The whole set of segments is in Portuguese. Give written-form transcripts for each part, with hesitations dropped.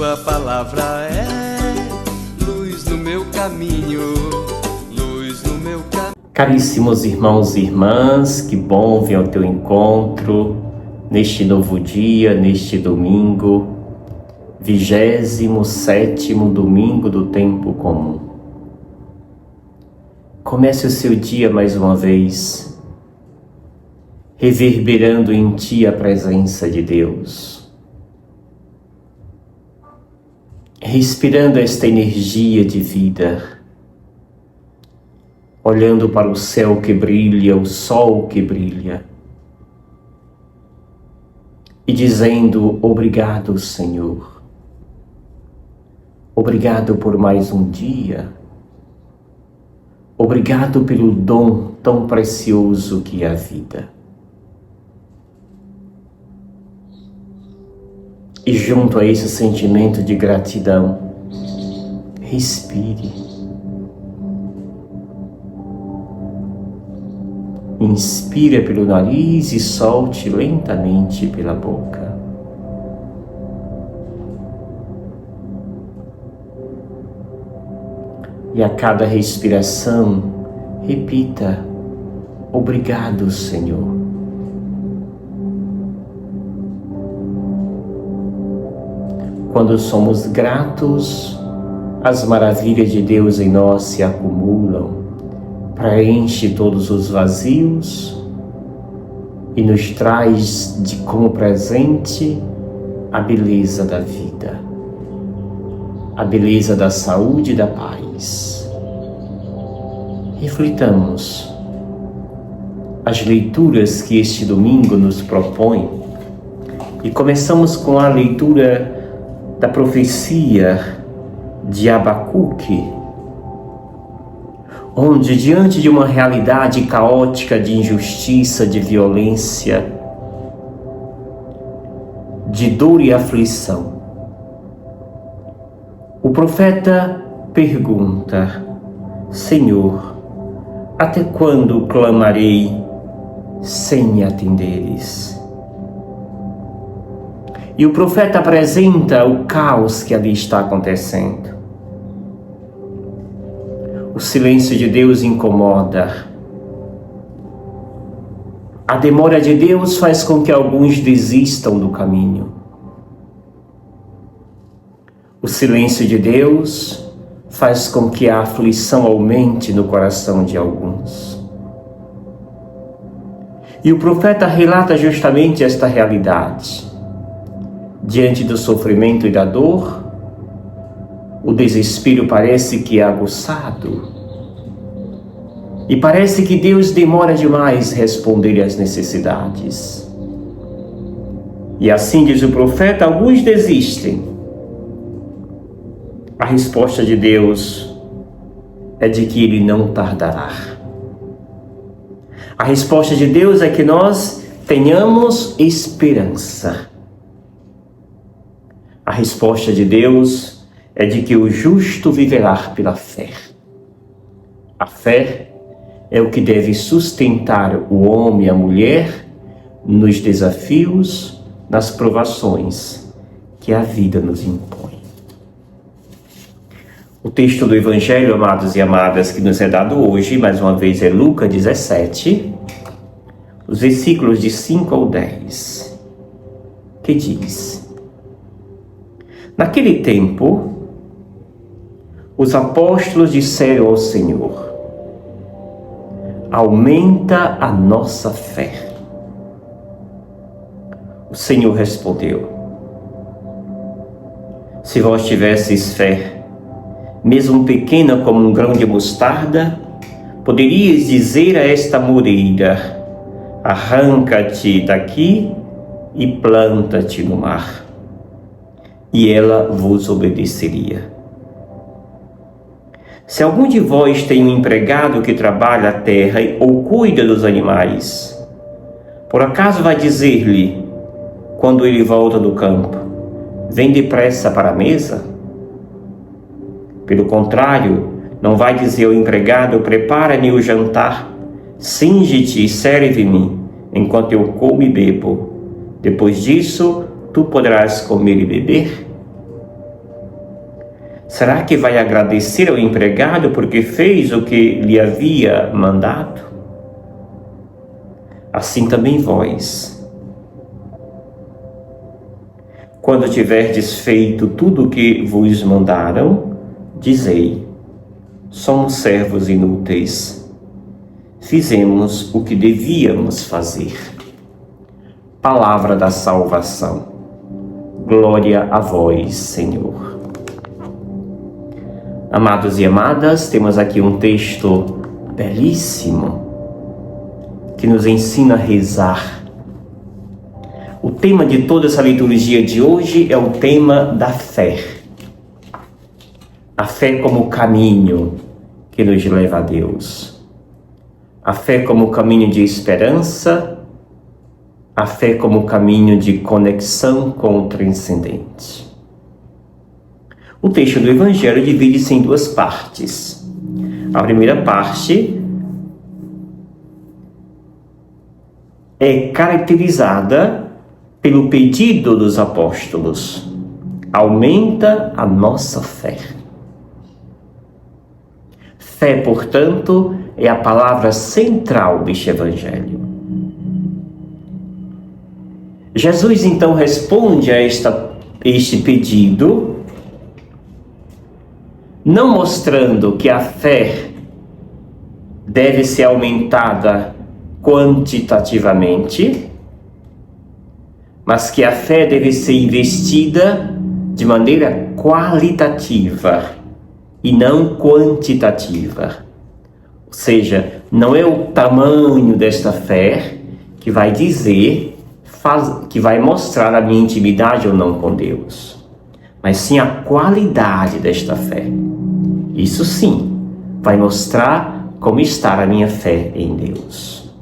Tua palavra é luz no meu caminho, luz no meu caminho. Caríssimos irmãos e irmãs, que bom vir ao teu encontro neste novo dia, neste domingo, 27º domingo do tempo comum. Comece o seu dia mais uma vez, reverberando em ti a presença de Deus, respirando esta energia de vida, olhando para o céu que brilha, o sol que brilha, e dizendo: obrigado, Senhor. Obrigado por mais um dia. Obrigado pelo dom tão precioso que é a vida. E junto a esse sentimento de gratidão, respire. Inspira pelo nariz e solte lentamente pela boca. E a cada respiração, repita: obrigado, Senhor. Quando somos gratos, as maravilhas de Deus em nós se acumulam, preenche todos os vazios e nos traz de como presente a beleza da vida, a beleza da saúde e da paz. Reflitamos as leituras que este domingo nos propõe e começamos com a leitura da profecia de Abacuque, onde, diante de uma realidade caótica de injustiça, de violência, de dor e aflição, o profeta pergunta: Senhor, até quando clamarei sem me atenderes? E o profeta apresenta o caos que ali está acontecendo. O silêncio de Deus incomoda. A demora de Deus faz com que alguns desistam do caminho. O silêncio de Deus faz com que a aflição aumente no coração de alguns. E o profeta relata justamente esta realidade. Diante do sofrimento e da dor, o desespero parece que é aguçado. E parece que Deus demora demais responder às necessidades. E assim diz o profeta, alguns desistem. A resposta de Deus é de que Ele não tardará. A resposta de Deus é que nós tenhamos esperança. A resposta de Deus é de que o justo viverá pela fé. A fé é o que deve sustentar o homem e a mulher nos desafios, nas provações que a vida nos impõe. O texto do Evangelho, amados e amadas, que nos é dado hoje, mais uma vez, é Lucas 17, os versículos de 5 ao 10, que diz: Naquele tempo, os apóstolos disseram ao Senhor: aumenta a nossa fé. O Senhor respondeu: se vós tivesseis fé, mesmo pequena como um grão de mostarda, poderias dizer a esta moreira: arranca-te daqui e planta-te no mar, e ela vos obedeceria. Se algum de vós tem um empregado que trabalha a terra ou cuida dos animais, por acaso vai dizer-lhe, quando ele volta do campo: vem depressa para a mesa? Pelo contrário, não vai dizer ao empregado: prepara-me o jantar, cinge-te e serve-me, enquanto eu como e bebo. Depois disso, tu poderás comer e beber? Será que vai agradecer ao empregado porque fez o que lhe havia mandado? Assim também vós, quando tiverdes feito tudo o que vos mandaram, dizei: somos servos inúteis, fizemos o que devíamos fazer. Palavra da salvação. Glória a vós, Senhor. Amados e amadas, temos aqui um texto belíssimo que nos ensina a rezar. O tema de toda essa liturgia de hoje é o tema da fé. A fé como caminho que nos leva a Deus. A fé como caminho de esperança, a fé como caminho de conexão com o transcendente. O texto do Evangelho divide-se em duas partes. A primeira parte é caracterizada pelo pedido dos apóstolos: aumenta a nossa fé. Fé, portanto, é a palavra central deste Evangelho. Jesus então responde a este pedido, não mostrando que a fé deve ser aumentada quantitativamente, mas que a fé deve ser investida de maneira qualitativa e não quantitativa. Ou seja, não é o tamanho desta fé que vai dizer, que vai mostrar a minha intimidade ou não com Deus, mas sim a qualidade desta fé. Isso sim vai mostrar como está a minha fé em Deus.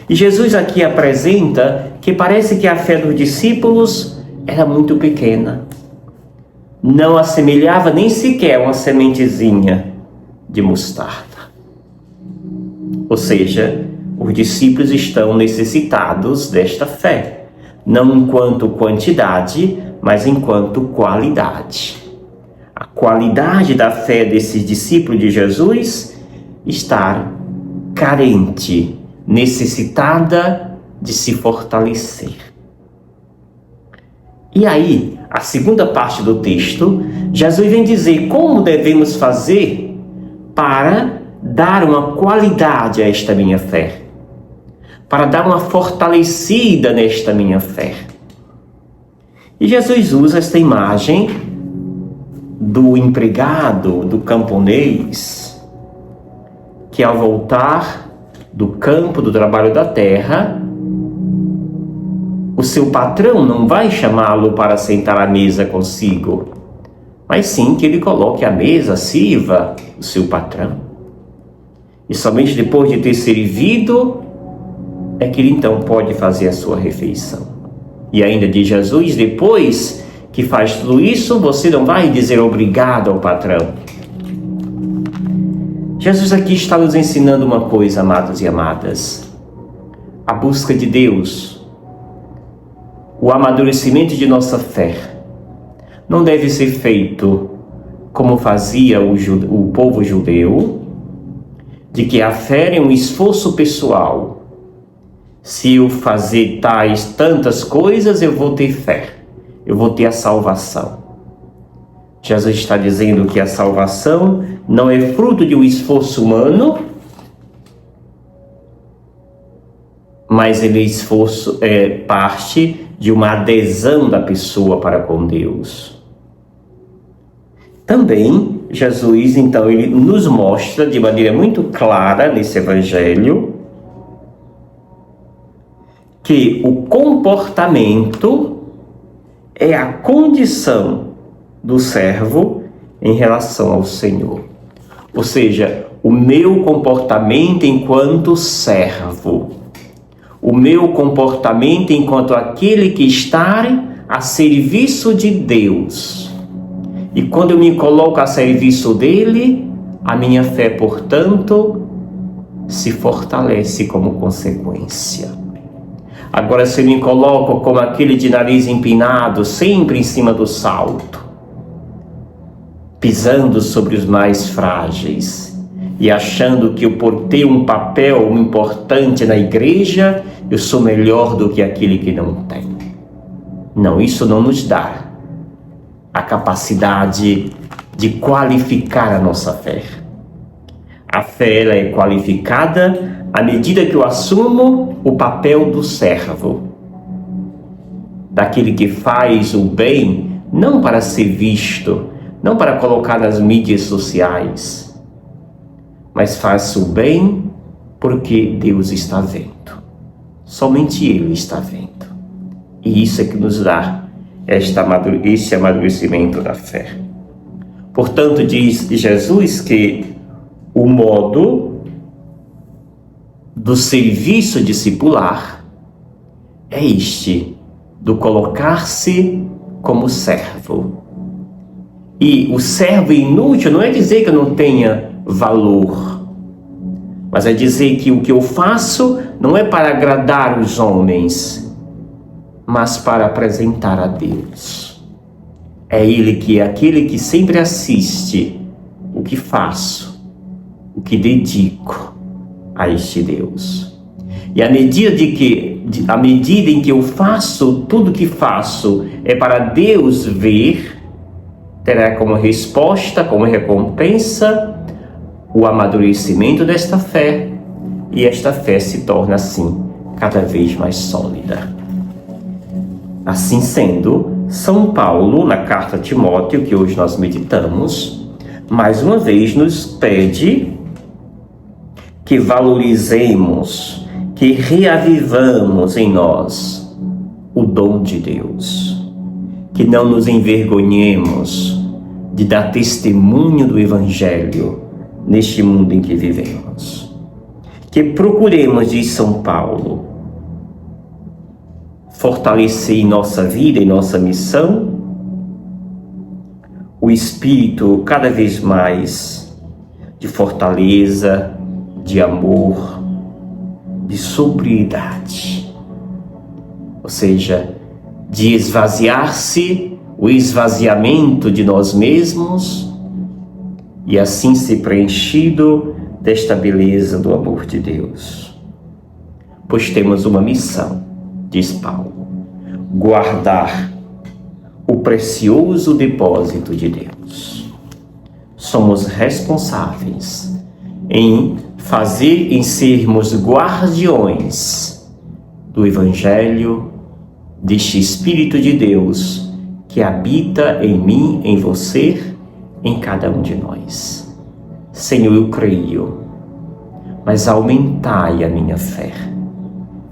E Jesus aqui apresenta que parece que a fé dos discípulos era muito pequena. Não assemelhava nem sequer uma sementezinha de mostarda. Ou seja, os discípulos estão necessitados desta fé, não enquanto quantidade, mas enquanto qualidade. A qualidade da fé desses discípulos de Jesus está carente, necessitada de se fortalecer. E aí, a segunda parte do texto, Jesus vem dizer como devemos fazer para dar uma qualidade a esta minha fé, para dar uma fortalecida nesta minha fé. E Jesus usa esta imagem do empregado, do camponês, que ao voltar do campo, do trabalho da terra, o seu patrão não vai chamá-lo para sentar à mesa consigo, mas sim que ele coloque à mesa, sirva o seu patrão. E somente depois de ter servido é que ele então pode fazer a sua refeição. E ainda diz Jesus, depois que faz tudo isso, você não vai dizer obrigado ao patrão. Jesus aqui está nos ensinando uma coisa, amados e amadas: a busca de Deus, o amadurecimento de nossa fé, não deve ser feito como fazia o povo judeu, de que a fé é um esforço pessoal. Se eu fazer tantas coisas, eu vou ter fé, eu vou ter a salvação. Jesus está dizendo que a salvação não é fruto de um esforço humano, mas ele é parte de uma adesão da pessoa para com Deus. Também, Jesus, então, ele nos mostra de maneira muito clara nesse Evangelho que o comportamento é a condição do servo em relação ao Senhor. Ou seja, o meu comportamento enquanto servo, o meu comportamento enquanto aquele que está a serviço de Deus. E quando eu me coloco a serviço dele, a minha fé, portanto, se fortalece como consequência. Agora, se eu me coloco como aquele de nariz empinado, sempre em cima do salto, pisando sobre os mais frágeis e achando que por ter um papel importante na igreja, eu sou melhor do que aquele que não tem. Não, isso não nos dá a capacidade de qualificar a nossa fé. A fé ela é qualificada à medida que eu assumo o papel do servo, daquele que faz o bem não para ser visto, não para colocar nas mídias sociais, mas faz o bem porque Deus está vendo. Somente Ele está vendo. E isso é que nos dá esse amadurecimento da fé. Portanto, diz Jesus que o modo do serviço discipular é este, do colocar-se como servo. E o servo inútil não é dizer que eu não tenha valor, mas é dizer que o que eu faço não é para agradar os homens, mas para apresentar a Deus. É Ele que é aquele que sempre assiste o que faço, o que dedico a este Deus. E à medida em que eu faço tudo que faço é para Deus ver, terá como resposta, como recompensa, o amadurecimento desta fé, e esta fé se torna assim cada vez mais sólida. Assim sendo, São Paulo, na carta a Timóteo, que hoje nós meditamos, mais uma vez nos pede que valorizemos, que reavivamos em nós o dom de Deus, que não nos envergonhemos de dar testemunho do Evangelho neste mundo em que vivemos. Que procuremos, diz São Paulo, fortalecer em nossa vida, em nossa missão, o espírito cada vez mais de fortaleza, de amor, de sobriedade. Ou seja, de esvaziar-se, o esvaziamento de nós mesmos, e assim ser preenchido desta beleza do amor de Deus. Pois temos uma missão, diz Paulo, guardar o precioso depósito de Deus. Somos responsáveis em sermos guardiões do Evangelho, deste Espírito de Deus que habita em mim, em você, em cada um de nós. Senhor, eu creio, mas aumentai a minha fé.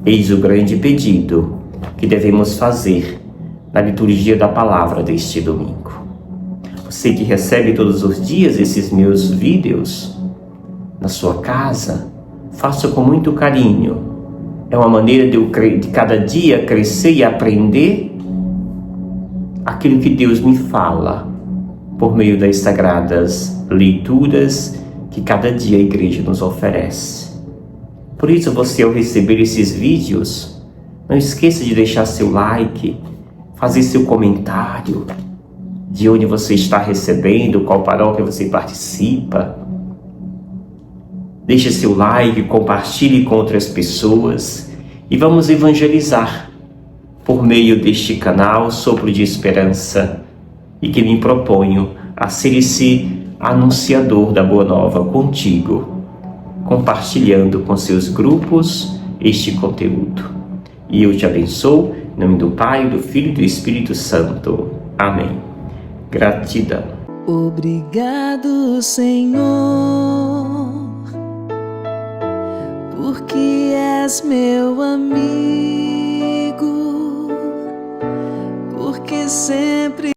Eis o grande pedido que devemos fazer na liturgia da palavra deste domingo. Você que recebe todos os dias esses meus vídeos na sua casa, faça com muito carinho. É uma maneira de cada dia crescer e aprender aquilo que Deus me fala por meio das sagradas leituras que cada dia a igreja nos oferece. Por isso, você, ao receber esses vídeos, não esqueça de deixar seu like, fazer seu comentário, de onde você está recebendo, qual paróquia você participa. Deixe seu like, compartilhe com outras pessoas e vamos evangelizar por meio deste canal Sopro de Esperança, e que me proponho a ser esse anunciador da Boa Nova contigo, compartilhando com seus grupos este conteúdo. E eu te abençoo, em nome do Pai, do Filho e do Espírito Santo. Amém. Gratidão. Obrigado, Senhor, porque és meu amigo, porque sempre